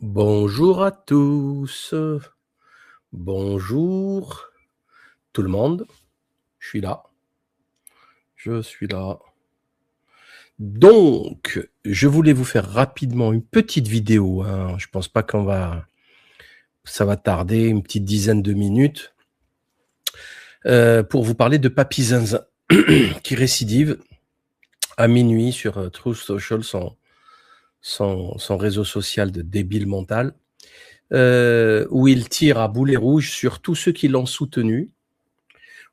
Bonjour à tous. Bonjour tout le monde. Je suis là. Je suis là. Donc, je voulais vous faire rapidement une petite vidéo. Je pense pas ça va tarder, une petite dizaine de minutes, pour vous parler de Papy Zinzin qui récidive à minuit sur Truth Social, son réseau social de débile mental. Où il tire à boulet rouge sur tous ceux qui l'ont soutenu,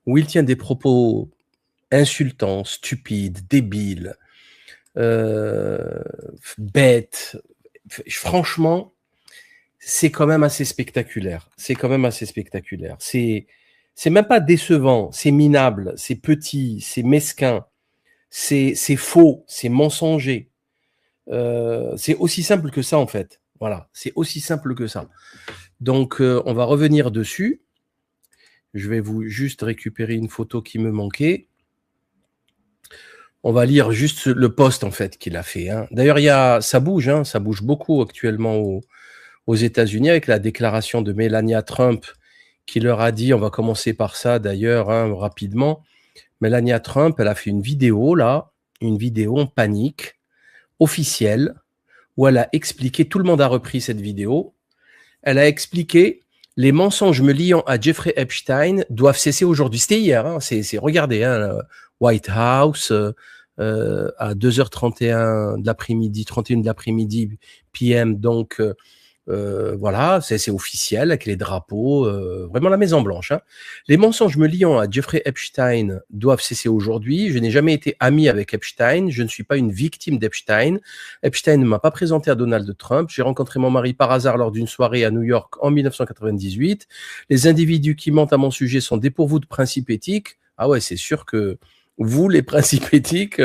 où il tient des propos insultants, stupides, débiles, bêtes. Franchement, c'est quand même assez spectaculaire. C'est même pas décevant, c'est minable, c'est petit, c'est mesquin, c'est faux, c'est mensonger. C'est aussi simple que ça, en fait. Voilà, c'est aussi simple que ça. Donc, on va revenir dessus. Je vais vous juste récupérer une photo qui me manquait. On va lire juste le post, en fait, qu'il a fait. D'ailleurs, ça bouge beaucoup actuellement aux États-Unis avec la déclaration de Melania Trump qui leur a dit, on va commencer par ça d'ailleurs, rapidement. Melania Trump, elle a fait une vidéo en panique, officielle, où elle a expliqué, tout le monde a repris cette vidéo, elle a expliqué les mensonges me liant à Jeffrey Epstein doivent cesser aujourd'hui. C'était hier, regardez, White House, à 2h31 de l'après-midi, 31 de l'après-midi, PM, donc voilà, c'est officiel, avec les drapeaux, vraiment la Maison Blanche. Les mensonges me liant à Jeffrey Epstein doivent cesser aujourd'hui. Je n'ai jamais été ami avec Epstein, je ne suis pas une victime d'Epstein. Epstein ne m'a pas présenté à Donald Trump. J'ai rencontré mon mari par hasard lors d'une soirée à New York en 1998. Les individus qui mentent à mon sujet sont dépourvus de principes éthiques. Ah ouais, c'est sûr que vous, les principes éthiques,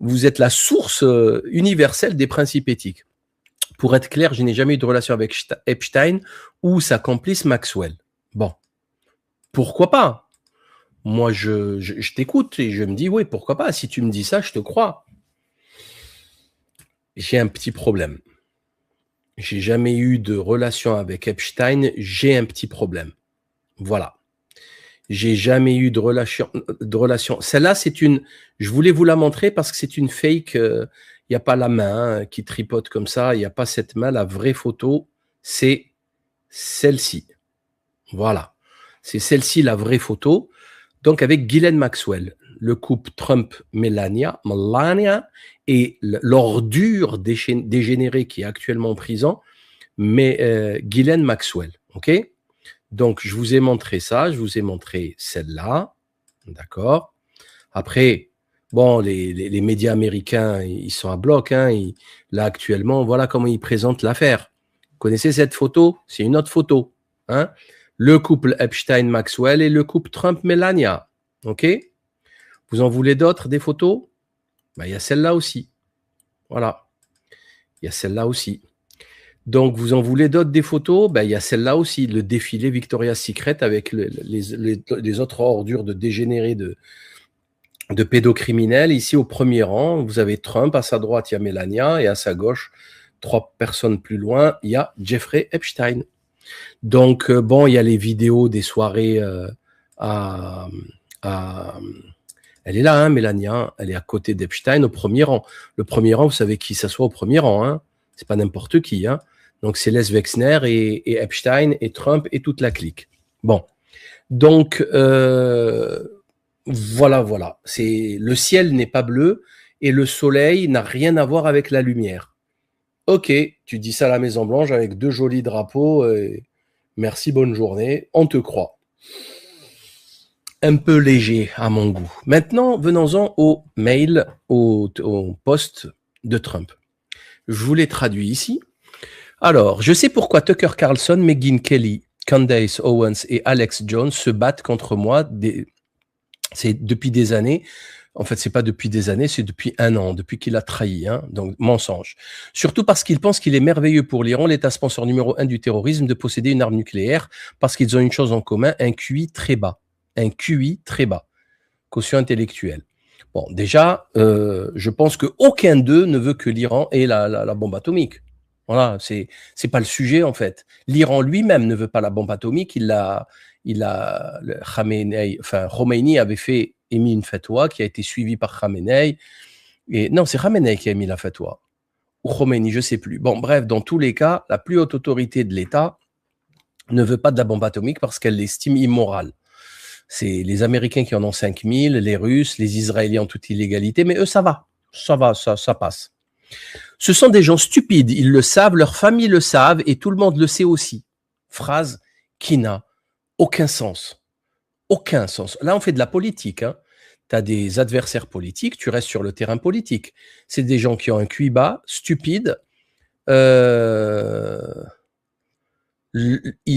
vous êtes la source universelle des principes éthiques. Pour être clair, je n'ai jamais eu de relation avec Epstein ou sa complice Maxwell. Bon, pourquoi pas? Moi, je t'écoute et je me dis, oui, pourquoi pas? Si tu me dis ça, je te crois. J'ai un petit problème. J'ai jamais eu de relation avec Epstein, j'ai un petit problème. Voilà. J'ai jamais eu de relation. Celle-là, je voulais vous la montrer parce que c'est une fake. Il n'y a pas la main qui tripote comme ça. Il n'y a pas cette main. La vraie photo, c'est celle-ci. Voilà. C'est celle-ci, la vraie photo. Donc, avec Ghislaine Maxwell, le couple Trump-Melania, et l'ordure dégénérée qui est actuellement en prison, mais Ghislaine Maxwell. OK? Donc, je vous ai montré ça. Je vous ai montré celle-là. D'accord? Après, bon, les médias américains, ils sont à bloc. Là, actuellement, voilà comment ils présentent l'affaire. Vous connaissez cette photo? C'est une autre photo. Le couple Epstein-Maxwell et le couple Trump-Melania. OK? Vous en voulez d'autres, des photos? Il y a celle-là aussi. Voilà. Il y a celle-là aussi. Donc, vous en voulez d'autres, des photos? Il y a celle-là aussi, le défilé Victoria's Secret avec les autres ordures de dégénérés de pédocriminels. Ici, au premier rang, vous avez Trump, à sa droite, il y a Melania, et à sa gauche, 3 personnes plus loin, il y a Jeffrey Epstein. Donc, bon, il y a les vidéos des soirées elle est là, Melania, elle est à côté d'Epstein, au premier rang. Le premier rang, vous savez qui s'assoit au premier rang, c'est pas n'importe qui, Donc, c'est Les Wexner et Epstein et Trump et toute la clique. Bon. Donc, voilà. Le ciel n'est pas bleu et le soleil n'a rien à voir avec la lumière. Ok, tu dis ça à la Maison Blanche avec 2 jolis drapeaux. Merci, bonne journée. On te croit. Un peu léger à mon goût. Maintenant, venons-en au mail, au post de Trump. Je vous l'ai traduit ici. Alors, je sais pourquoi Tucker Carlson, Megyn Kelly, Candace Owens et Alex Jones se battent contre moi. C'est depuis des années. En fait, c'est pas depuis des années, c'est depuis 1 an, depuis qu'il a trahi, donc mensonge. Surtout parce qu'il pense qu'il est merveilleux pour l'Iran, l'État sponsor numéro 1 du terrorisme, de posséder une arme nucléaire, parce qu'ils ont une chose en commun, un QI très bas. Un QI très bas. Quotient intellectuel. Bon, déjà, je pense qu'aucun d'eux ne veut que l'Iran ait la bombe atomique. Voilà, c'est pas le sujet en fait. L'Iran lui-même ne veut pas la bombe atomique. Khomeini avait émis une fatwa qui a été suivie par Khamenei. Et non, c'est Khamenei qui a émis la fatwa. Ou Khomeini, je sais plus. Bon, bref, dans tous les cas, la plus haute autorité de l'État ne veut pas de la bombe atomique parce qu'elle l'estime immorale. C'est les Américains qui en ont 5000, les Russes, les Israéliens en toute illégalité, mais eux, ça va. Ça passe. Ce sont des gens stupides, ils le savent, leurs familles le savent et tout le monde le sait aussi. Phrase qui n'a aucun sens. Aucun sens. Là, on fait de la politique. Hein. Tu as des adversaires politiques, tu restes sur le terrain politique. C'est des gens qui ont un QI bas, stupides. Ils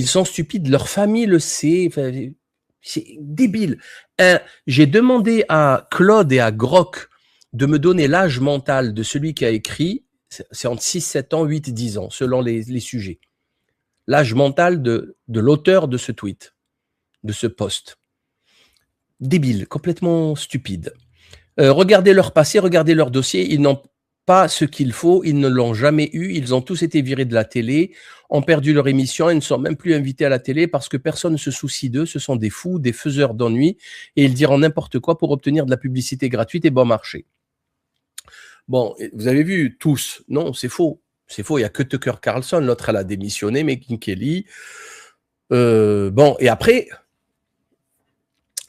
sont stupides, leur famille le sait. Enfin, c'est débile. J'ai demandé à Claude et à Grok de me donner l'âge mental de celui qui a écrit. C'est entre 6, 7 ans, 8, 10 ans, selon les sujets. L'âge mental de l'auteur de ce tweet, de ce post. Débile, complètement stupide. Regardez leur passé, regardez leur dossier, ils n'ont pas ce qu'il faut, ils ne l'ont jamais eu, ils ont tous été virés de la télé, ont perdu leur émission et ne sont même plus invités à la télé parce que personne ne se soucie d'eux, ce sont des fous, des faiseurs d'ennui, et ils diront n'importe quoi pour obtenir de la publicité gratuite et bon marché. Bon, vous avez vu tous, non, c'est faux. C'est faux, il n'y a que Tucker Carlson, l'autre elle a démissionné, Megyn Kelly. Bon, et après,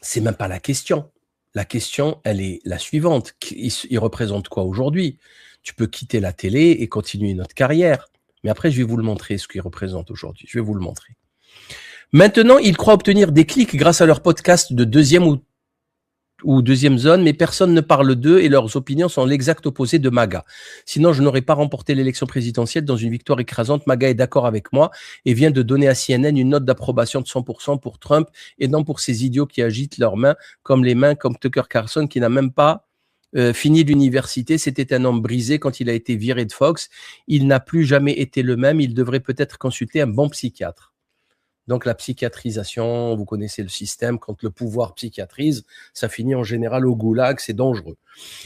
c'est même pas la question. La question, elle est la suivante. Il représente quoi aujourd'hui? Tu peux quitter la télé et continuer notre carrière. Mais après, je vais vous le montrer, ce qu'il représente aujourd'hui. Je vais vous le montrer. Maintenant, ils croient obtenir des clics grâce à leur podcast de deuxième ou deuxième zone, mais personne ne parle d'eux et leurs opinions sont l'exact opposé de MAGA. Sinon, je n'aurais pas remporté l'élection présidentielle dans une victoire écrasante. MAGA est d'accord avec moi et vient de donner à CNN une note d'approbation de 100% pour Trump et non pour ces idiots qui agitent leurs mains comme Tucker Carlson qui n'a même pas fini l'université. C'était un homme brisé quand il a été viré de Fox. Il n'a plus jamais été le même. Il devrait peut-être consulter un bon psychiatre. Donc la psychiatrisation, vous connaissez le système, quand le pouvoir psychiatrise, ça finit en général au goulag, c'est dangereux.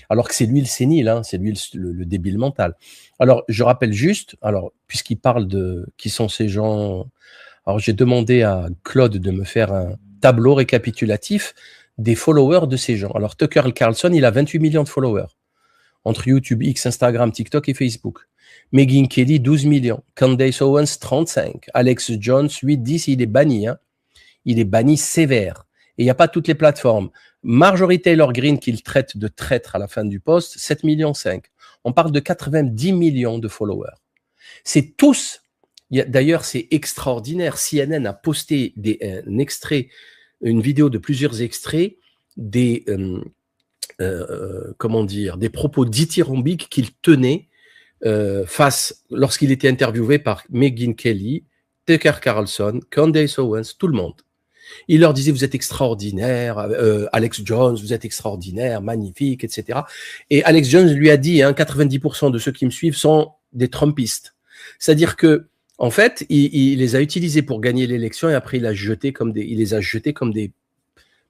Alors que c'est lui le sénile, hein, c'est lui le débile mental. Alors je rappelle juste, alors puisqu'il parle de qui sont ces gens, alors j'ai demandé à Claude de me faire un tableau récapitulatif des followers de ces gens. Alors Tucker Carlson, il a 28 millions de followers entre YouTube, X, Instagram, TikTok et Facebook. Megyn Kelly, 12 millions. Candace Owens, 35. Alex Jones, 8, 10. Il est banni. Hein. Il est banni sévère. Et il n'y a pas toutes les plateformes. Marjorie Taylor Greene, qu'il traite de traître à la fin du poste, 7 millions 5. On parle de 90 millions de followers. C'est tous. D'ailleurs, c'est extraordinaire. CNN a posté un extrait, une vidéo de plusieurs extraits des des propos dithyrambiques qu'il tenait lorsqu'il était interviewé par Megyn Kelly, Tucker Carlson, Candace Owens, tout le monde. Il leur disait, vous êtes extraordinaire, Alex Jones, vous êtes extraordinaire, magnifique, etc. Et Alex Jones lui a dit, 90% de ceux qui me suivent sont des Trumpistes. C'est-à-dire que, en fait, il les a utilisés pour gagner l'élection et après il les a jetés comme des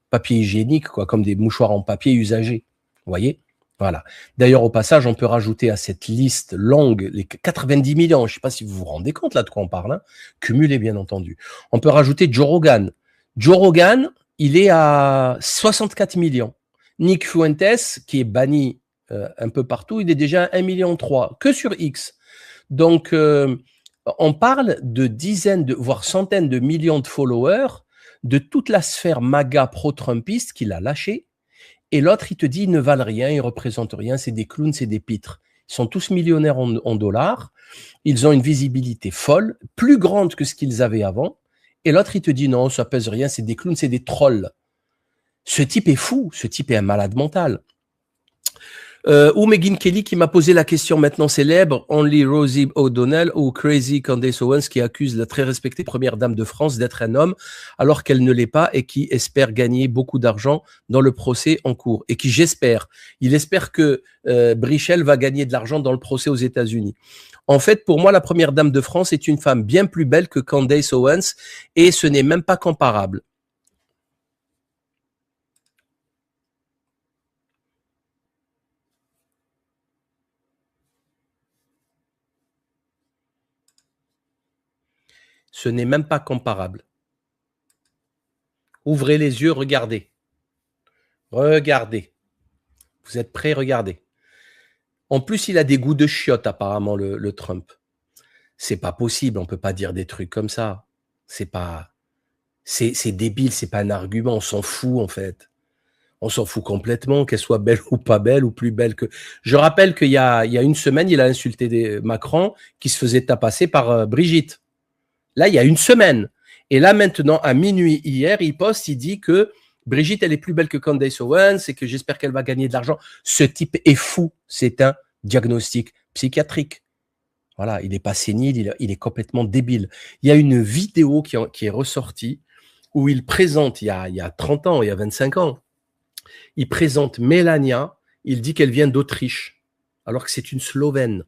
papiers hygiéniques, quoi, comme des mouchoirs en papier usagés. Vous voyez? Voilà. D'ailleurs, au passage, on peut rajouter à cette liste longue les 90 millions. Je ne sais pas si vous vous rendez compte là de quoi on parle. Hein, cumulé, bien entendu. On peut rajouter Joe Rogan. Joe Rogan, il est à 64 millions. Nick Fuentes, qui est banni un peu partout, il est déjà à 1,3 million que sur X. Donc, on parle de dizaines, voire centaines de millions de followers de toute la sphère MAGA pro-trumpiste qu'il a lâché. Et l'autre, il te dit, ils ne valent rien, ils ne représentent rien, c'est des clowns, c'est des pitres. Ils sont tous millionnaires en dollars, ils ont une visibilité folle, plus grande que ce qu'ils avaient avant. Et l'autre, il te dit, non, ça pèse rien, c'est des clowns, c'est des trolls. Ce type est fou, ce type est un malade mental. Ou Megyn Kelly qui m'a posé la question maintenant célèbre, Only Rosie O'Donnell ou Crazy Candace Owens qui accuse la très respectée première dame de France d'être un homme alors qu'elle ne l'est pas et qui espère gagner beaucoup d'argent dans le procès en cours. Et qui, il espère que Brichel va gagner de l'argent dans le procès aux États-Unis. En fait, pour moi, la première dame de France est une femme bien plus belle que Candace Owens et ce n'est même pas comparable. Ce n'est même pas comparable. Ouvrez les yeux, regardez. Regardez. Vous êtes prêts? Regardez. En plus, il a des goûts de chiottes, apparemment, le Trump. C'est pas possible, on peut pas dire des trucs comme ça. C'est débile, c'est pas un argument, on s'en fout, en fait. On s'en fout complètement, qu'elle soit belle ou pas belle, ou plus belle que... Je rappelle qu'il y a une semaine, il a insulté Macron qui se faisait tapasser par Brigitte. Là, il y a une semaine. Et là, maintenant, à minuit hier, il poste, il dit que Brigitte, elle est plus belle que Candace Owens et que j'espère qu'elle va gagner de l'argent. Ce type est fou. C'est un diagnostic psychiatrique. Voilà, il n'est pas sénile, il est complètement débile. Il y a une vidéo qui est ressortie où il présente, il y a 30 ans, il y a 25 ans, il présente Melania, il dit qu'elle vient d'Autriche, alors que c'est une Slovène.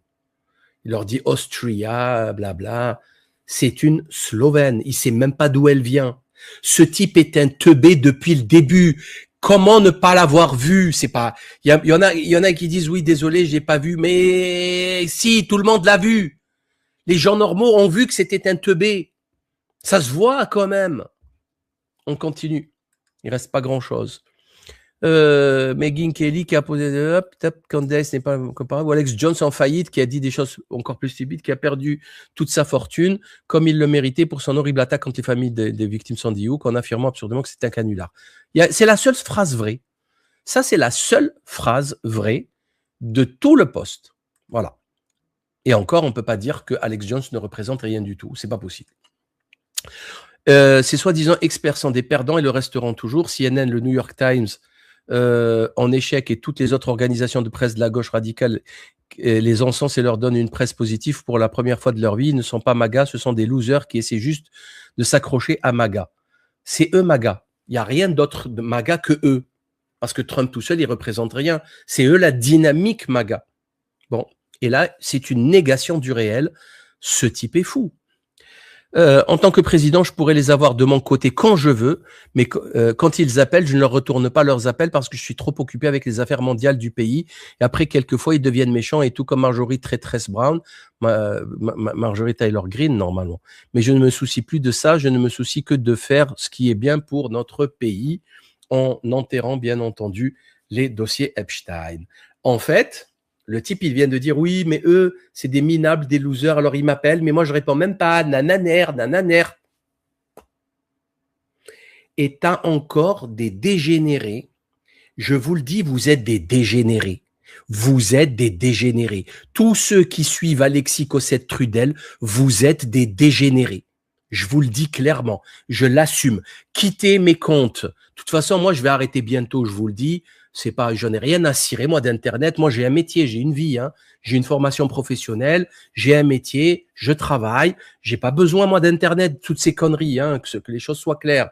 Il leur dit Austria, blabla. C'est une Slovène. Il ne sait même pas d'où elle vient. Ce type est un teubé depuis le début. Comment ne pas l'avoir vu? C'est pas. Il y en a qui disent oui, désolé, je l'ai pas vu, mais si, tout le monde l'a vu. Les gens normaux ont vu que c'était un teubé. Ça se voit quand même. On continue. Il reste pas grand-chose. Megyn Kelly qui a posé Candace n'est pas comparable, ou Alex Jones en faillite qui a dit des choses encore plus stupides, qui a perdu toute sa fortune comme il le méritait pour son horrible attaque contre les familles des victimes Sandy Hook en affirmant absurdement que c'était un canular. C'est la seule phrase vraie. Ça, c'est la seule phrase vraie de tout le post. Voilà. Et encore, on ne peut pas dire que Alex Jones ne représente rien du tout. C'est pas possible. Ces soi-disant experts sont des perdants et le resteront toujours. CNN, le New York Times, en échec et toutes les autres organisations de presse de la gauche radicale les encensent et leur donnent une presse positive pour la première fois de leur vie. Ils ne sont pas MAGA, ce sont des losers qui essaient juste de s'accrocher à MAGA. C'est eux MAGA. Il n'y a rien d'autre de MAGA que eux. Parce que Trump tout seul, il ne représente rien. C'est eux la dynamique MAGA. Bon. Et là, c'est une négation du réel. Ce type est fou. En tant que président, je pourrais les avoir de mon côté quand je veux, mais quand ils appellent, je ne leur retourne pas leurs appels parce que je suis trop occupé avec les affaires mondiales du pays. Et après, quelquefois, ils deviennent méchants et tout comme Marjorie Traîtresse Brown, Marjorie Taylor Greene, normalement. Mais je ne me soucie plus de ça. Je ne me soucie que de faire ce qui est bien pour notre pays en enterrant, bien entendu, les dossiers Epstein. En fait, le type, il vient de dire, oui, mais eux, c'est des minables, des losers, alors ils m'appellent, mais moi, je réponds même pas, nananer, nananer. Et t'as encore des dégénérés. Je vous le dis, vous êtes des dégénérés. Vous êtes des dégénérés. Tous ceux qui suivent Alexis Cossette-Trudel, vous êtes des dégénérés. Je vous le dis clairement. Je l'assume. Quittez mes comptes. De toute façon, moi, je vais arrêter bientôt, je vous le dis. C'est pas, j'en ai rien à cirer, moi, d'Internet. Moi, j'ai un métier, j'ai une vie, hein. J'ai une formation professionnelle, j'ai un métier, je travaille. J'ai pas besoin, moi, d'Internet, toutes ces conneries, hein, que les choses soient claires.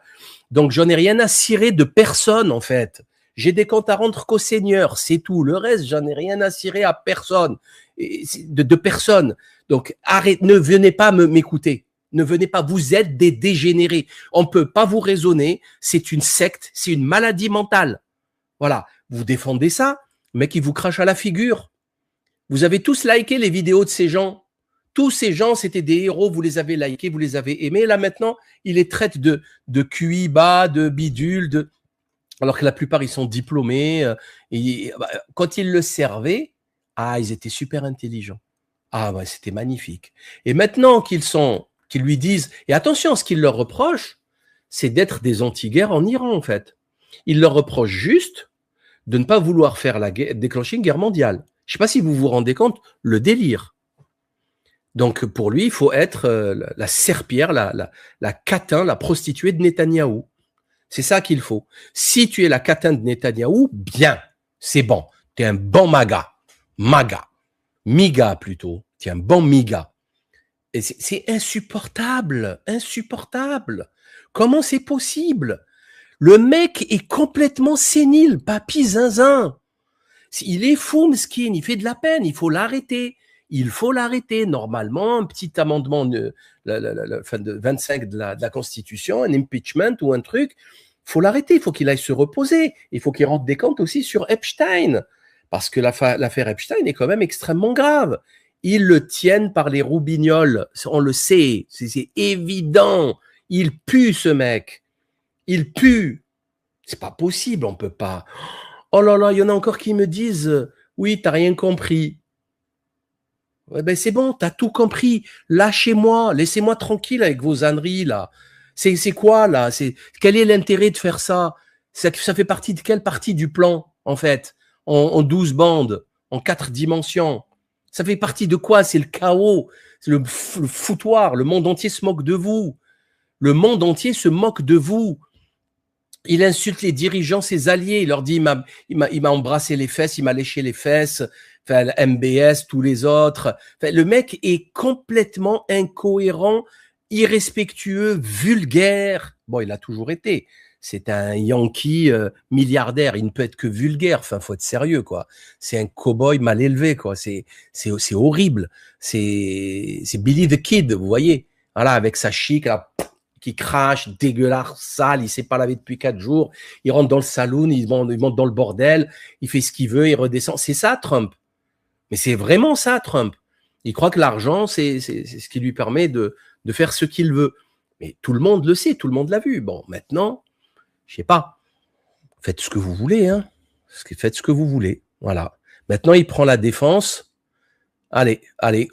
Donc, j'en ai rien à cirer de personne, en fait. J'ai des comptes à rendre qu'au Seigneur, c'est tout. Le reste, j'en ai rien à cirer à personne, de personne. Donc, arrête, ne venez pas m'écouter. Ne venez pas, vous êtes des dégénérés. On peut pas vous raisonner, c'est une secte, c'est une maladie mentale. Voilà, vous défendez ça, mais qui vous crache à la figure. Vous avez tous liké les vidéos de ces gens. Tous ces gens, c'était des héros, vous les avez likés, vous les avez aimés. Là, maintenant, ils les traitent de QI bas, de bidule, alors que la plupart, ils sont diplômés. Et quand ils le servaient, ils étaient super intelligents. Ouais, c'était magnifique. Et maintenant qu'ils lui disent, et attention, ce qu'ils leur reprochent, c'est d'être des anti-guerres en Iran, en fait. Ils leur reprochent juste de ne pas vouloir faire la guerre, déclencher une guerre mondiale. Je ne sais pas si vous vous rendez compte, le délire. Donc, pour lui, il faut être la serpillère, la catin, la prostituée de Netanyahou. C'est ça qu'il faut. Si tu es la catin de Netanyahou, bien, c'est bon. Tu es un bon MAGA. Miga plutôt. Tu es un bon Miga. Et c'est insupportable. Comment c'est possible? Le mec est complètement sénile, papy zinzin. Il est fou, mesquine, il fait de la peine, il faut l'arrêter. Normalement, un petit amendement de 25 de la Constitution, un impeachment ou un truc, il faut l'arrêter, il faut qu'il aille se reposer. Il faut qu'il rende des comptes aussi sur Epstein. Parce que l'affaire Epstein est quand même extrêmement grave. Ils le tiennent par les roubignoles. On le sait. C'est évident. Il pue, ce mec. Il pue. C'est pas possible. On peut pas. Oh là là, il y en a encore qui me disent oui, t'as rien compris. Ouais, ben c'est bon, t'as tout compris. Lâchez-moi. Laissez-moi tranquille avec vos âneries, là. C'est quoi, là? Quel est l'intérêt de faire ça? Ça fait partie de quelle partie du plan, en fait? En 12 bandes, en 4 dimensions. Ça fait partie de quoi? C'est le chaos, c'est le foutoir. Le monde entier se moque de vous. Le monde entier se moque de vous. Il insulte les dirigeants, ses alliés. Il leur dit, il m'a embrassé les fesses, il m'a léché les fesses. Enfin, MBS, tous les autres. Enfin, le mec est complètement incohérent, irrespectueux, vulgaire. Bon, il a toujours été. C'est un Yankee milliardaire. Il ne peut être que vulgaire. Enfin, faut être sérieux, quoi. C'est un cow-boy mal élevé, quoi. C'est horrible. C'est Billy the Kid, vous voyez. Voilà, avec sa chic, là, qui crache, dégueulasse, sale, il s'est pas lavé depuis 4 jours. Il rentre dans le saloon, il monte dans le bordel, il fait ce qu'il veut, il redescend. C'est ça, Trump. Mais c'est vraiment ça, Trump. Il croit que l'argent, c'est ce qui lui permet de faire ce qu'il veut. Mais tout le monde le sait, tout le monde l'a vu. Bon, maintenant, je sais pas. Faites ce que vous voulez, hein. Faites ce que vous voulez. Voilà. Maintenant, il prend la défense. Allez,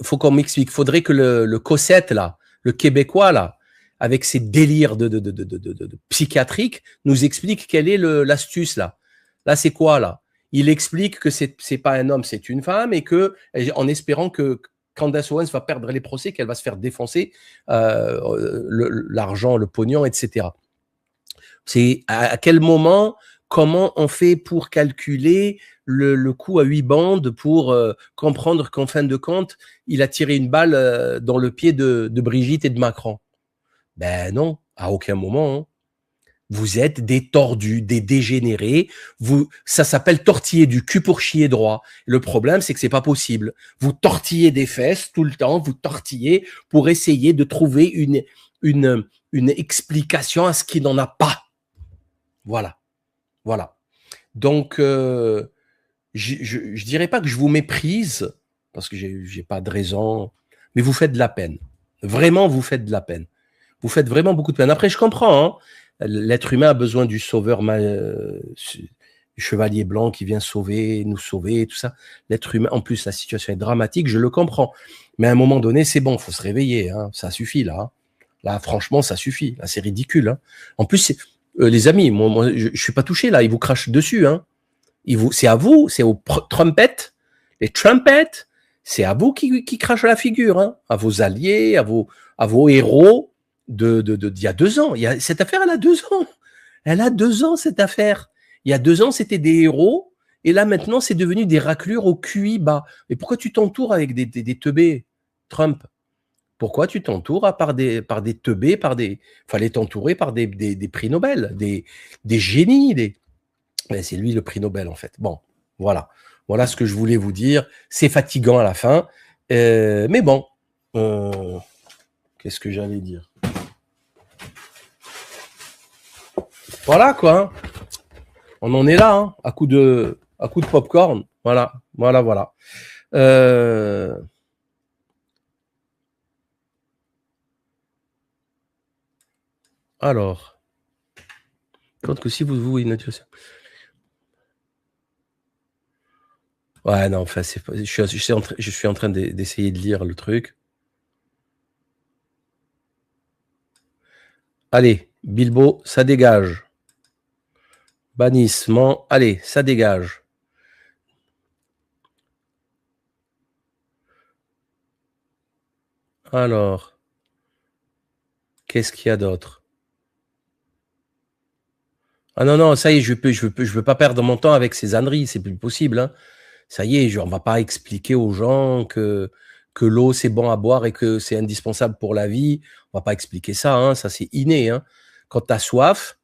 faut qu'on m'explique. Faudrait que le Cossette, là, le Québécois, là, avec ses délires de psychiatriques, nous explique quelle est l'astuce, là. Là, c'est quoi, là? Il explique que c'est pas un homme, c'est une femme, et que, en espérant que Candace Owens va perdre les procès, qu'elle va se faire défoncer l'argent, le pognon, etc. C'est à quel moment, comment on fait pour calculer le coût à 8 bandes pour comprendre qu'en fin de compte, il a tiré une balle dans le pied de Brigitte et de Macron? Ben non, à aucun moment. Hein. Vous êtes des tordus, des dégénérés. Ça s'appelle tortiller du cul pour chier droit. Le problème, c'est que c'est pas possible. Vous tortillez des fesses tout le temps, vous tortillez pour essayer de trouver une explication à ce qui n'en a pas. Voilà. Donc, je dirais pas que je vous méprise, parce que j'ai pas de raison, mais vous faites de la peine. Vraiment, vous faites de la peine. Vous faites vraiment beaucoup de peine. Après, je comprends, hein. L'être humain a besoin du sauveur, du chevalier blanc qui vient nous sauver, tout ça. L'être humain, en plus, la situation est dramatique, je le comprends. Mais à un moment donné, c'est bon, faut se réveiller, hein. Ça suffit, là. Hein. Là, franchement, ça suffit. Là, c'est ridicule. Hein. En plus, les amis, moi, je suis pas touché, là. Ils vous crachent dessus, hein. C'est à vous, c'est aux trumpettes, les trumpettes, c'est à vous qui crachent la figure, hein. À vos alliés, à vos héros d'il y a 2 ans. Cette affaire, elle a 2 ans. Elle a 2 ans, cette affaire. Il y a 2 ans, c'était des héros. Et là, maintenant, c'est devenu des raclures au QI bas. Mais pourquoi tu t'entoures avec des teubés, Trump? Pourquoi tu t'entoures par des teubés, fallait t'entourer par des prix Nobel, des génies, Ben, c'est lui le prix Nobel, en fait. Bon, voilà. Voilà ce que je voulais vous dire. C'est fatigant à la fin. Mais bon. Qu'est-ce que j'allais dire? Voilà, quoi. Hein. On en est là, hein, à coup de popcorn. Voilà. Alors. Compte que si vous une nature. Ouais, non, enfin, je suis en train d'essayer de lire le truc. Allez, Bilbo, ça dégage. Bannissement, allez, ça dégage. Alors, qu'est-ce qu'il y a d'autre? Ah non, ça y est, je veux pas perdre mon temps avec ces âneries, c'est plus possible. Hein. Ça y est, on va pas expliquer aux gens que l'eau c'est bon à boire et que c'est indispensable pour la vie. On va pas expliquer ça, hein, ça c'est inné. Hein. Quand tu as soif,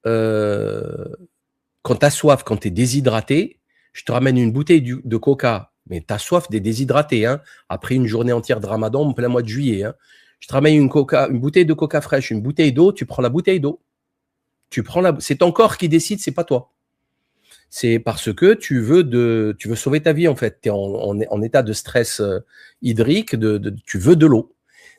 quand tu es déshydraté, je te ramène une bouteille de coca, mais tu as soif des déshydratés. Hein, après une journée entière de ramadan en plein mois de juillet. Hein. Je te ramène une bouteille de coca fraîche, une bouteille d'eau, tu prends la bouteille d'eau. C'est ton corps qui décide, c'est pas toi. C'est parce que tu veux sauver ta vie, en fait. Tu es en état de stress hydrique, tu veux de l'eau.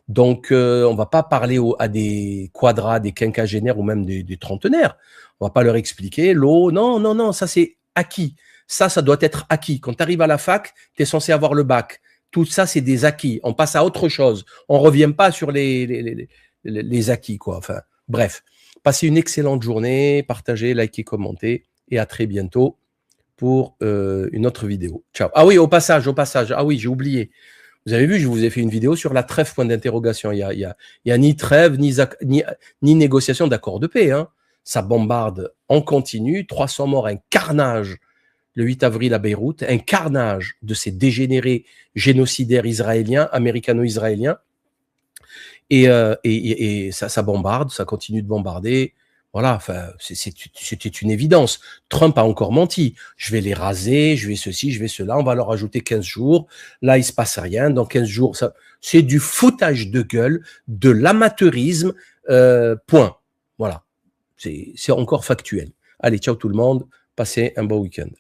Donc, on va pas parler à des quadras, des quinquagénaires ou même des trentenaires. On va pas leur expliquer l'eau. Non, non, non, ça c'est acquis. Ça doit être acquis. Quand tu arrives à la fac, tu es censé avoir le bac. Tout ça, c'est des acquis. On passe à autre chose. On revient pas sur les acquis, quoi. Enfin, bref. Passez une excellente journée. Partagez, likez, commentez. Et à très bientôt pour une autre vidéo. Ciao. Ah oui, au passage. Ah oui, j'ai oublié. Vous avez vu, je vous ai fait une vidéo sur la trêve, point d'interrogation. Il y a ni trêve, ni négociation d'accord de paix. Hein. Ça bombarde en continu. 300 morts, un carnage le 8 avril à Beyrouth. Un carnage de ces dégénérés génocidaires israéliens, américano-israéliens. Et ça bombarde, ça continue de bombarder. Voilà, enfin, c'était une évidence. Trump a encore menti. Je vais les raser, je vais ceci, je vais cela. On va leur ajouter 15 jours. Là, il se passe rien. Dans 15 jours, c'est du foutage de gueule, de l'amateurisme. Point. Voilà. C'est encore factuel. Allez, ciao tout le monde. Passez un bon week-end.